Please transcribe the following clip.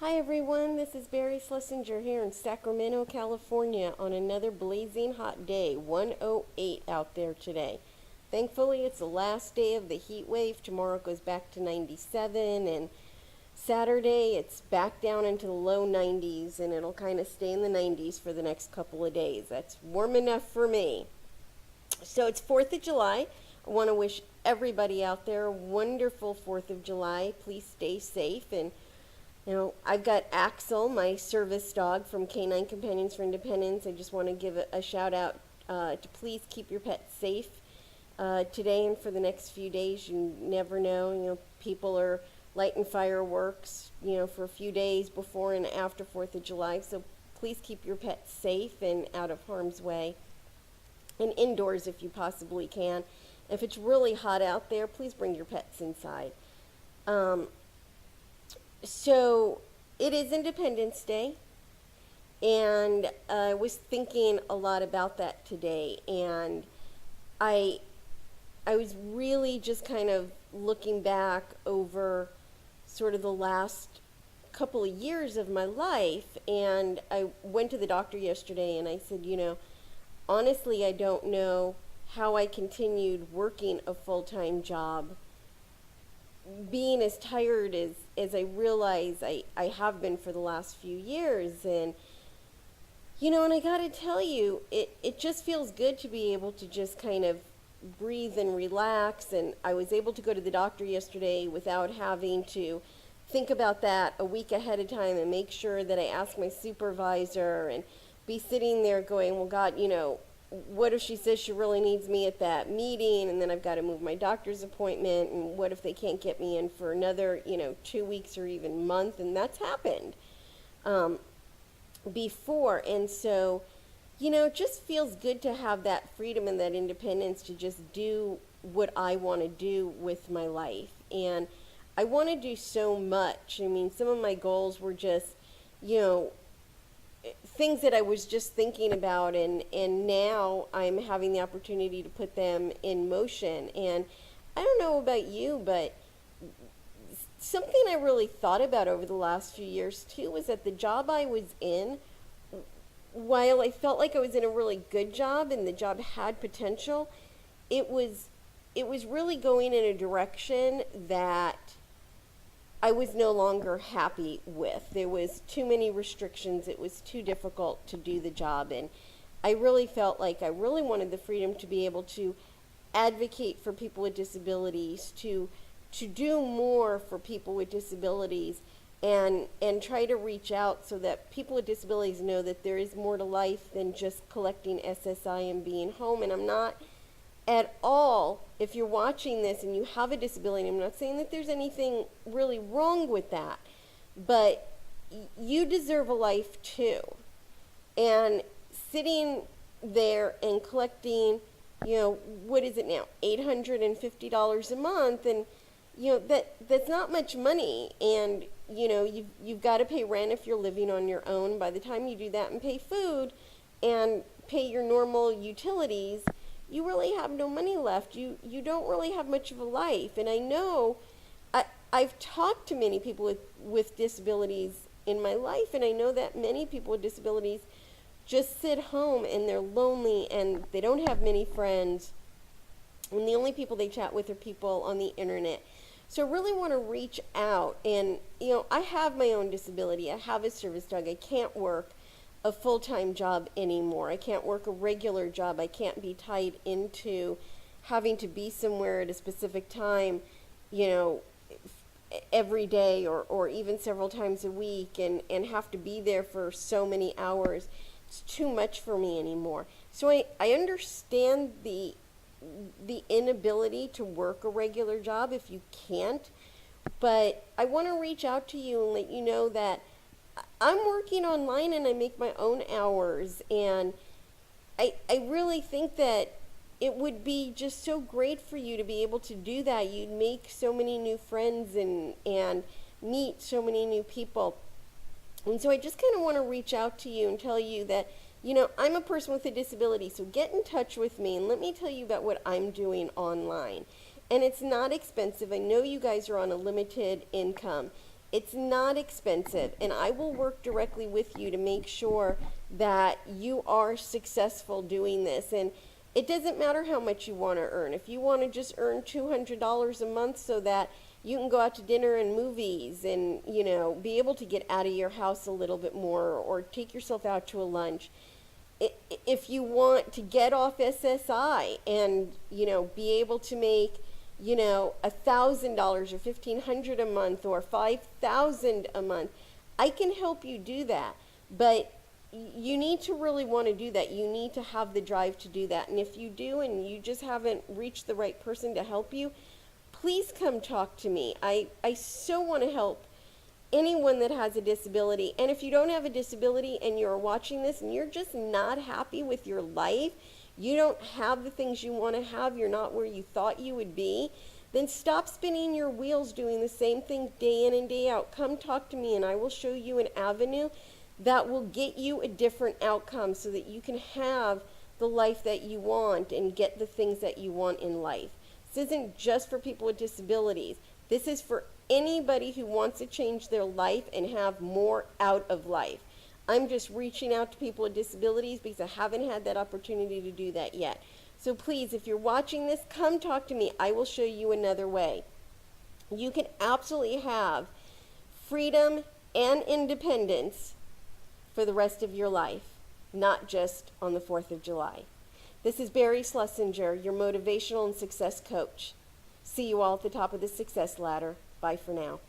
Hi everyone, this is Barry Schlesinger here in Sacramento, California on another blazing hot day, 108 out there today. Thankfully, it's the last day of the heat wave. Tomorrow it goes back to 97 and Saturday it's back down into the low 90s and it'll kind of stay in the 90s for the next couple of days. That's warm enough for me. So it's 4th of July. I want to wish everybody out there a wonderful 4th of July. Please stay safe and I've got Axel, my service dog from Canine Companions for Independence. I just want to give a shout out to please keep your pets safe today and for the next few days. You never know. People are lighting fireworks, for a few days before and after 4th of July. So please keep your pets safe and out of harm's way and indoors if you possibly can. If it's really hot out there, please bring your pets inside. So it is Independence Day, and I was thinking a lot about that today, and I was really just kind of looking back over sort of the last couple of years of my life, and I went to the doctor yesterday and I said, honestly, I don't know how I continued working a full-time job being as tired as I realize I have been for the last few years. And I gotta tell you, it just feels good to be able to just kind of breathe and relax. And I was able to go to the doctor yesterday without having to think about that a week ahead of time and make sure that I ask my supervisor and be sitting there going, well, God, what if she says she really needs me at that meeting, and then I've got to move my doctor's appointment, and what if they can't get me in for another 2 weeks or even month? And that's happened before. And so it just feels good to have that freedom and that independence to just do what I want to do with my life. And I want to do so much. I mean, some of my goals were just things that I was just thinking about, and now I'm having the opportunity to put them in motion. And I don't know about you, but something I really thought about over the last few years too was that the job I was in, while I felt like I was in a really good job and the job had potential, it was really going in a direction that I was no longer happy with. There was too many restrictions. It was too difficult to do the job. And I really felt like I really wanted the freedom to be able to advocate for people with disabilities, to do more for people with disabilities, and try to reach out so that people with disabilities know that there is more to life than just collecting SSI and being home. And I'm not at all, if you're watching this and you have a disability, I'm not saying that there's anything really wrong with that, but you deserve a life too. And sitting there and collecting, what is it now, $850 a month, and that's not much money. And you've got to pay rent if you're living on your own. By the time you do that and pay food and pay your normal utilities, you really have no money left. You don't really have much of a life. And I know I've talked to many people with disabilities in my life, and I know that many people with disabilities just sit home and they're lonely and they don't have many friends, and the only people they chat with are people on the internet. So I really want to reach out. And I have my own disability. I have a service dog. I can't work a full-time job anymore. I can't work a regular job. I can't be tied into having to be somewhere at a specific time, every day or even several times a week, and have to be there for so many hours. It's too much for me anymore. So I understand the inability to work a regular job if you can't, but I want to reach out to you and let you know that I'm working online and I make my own hours, and I really think that it would be just so great for you to be able to do that. You'd make so many new friends and meet so many new people. And so I just kind of want to reach out to you and tell you that, I'm a person with a disability, so get in touch with me and let me tell you about what I'm doing online. And it's not expensive. I know you guys are on a limited income. It's not expensive, and I will work directly with you to make sure that you are successful doing this. And it doesn't matter how much you want to earn. If you want to just earn $200 a month so that you can go out to dinner and movies and, be able to get out of your house a little bit more or take yourself out to a lunch. If you want to get off SSI and, be able to make, $1,000 or $1,500 a month or $5,000 a month, I can help you do that. But you need to really want to do that. You need to have the drive to do that. And if you do and you just haven't reached the right person to help you, please come talk to me. I so want to help anyone that has a disability. And if you don't have a disability and you're watching this and you're just not happy with your life, you don't have the things you want to have, you're not where you thought you would be, then stop spinning your wheels doing the same thing day in and day out. Come talk to me and I will show you an avenue that will get you a different outcome so that you can have the life that you want and get the things that you want in life. This isn't just for people with disabilities. This is for anybody who wants to change their life and have more out of life. I'm just reaching out to people with disabilities because I haven't had that opportunity to do that yet. So please, if you're watching this, come talk to me. I will show you another way. You can absolutely have freedom and independence for the rest of your life, not just on the 4th of July. This is Barry Schlesinger, your motivational and success coach. See you all at the top of the success ladder. Bye for now.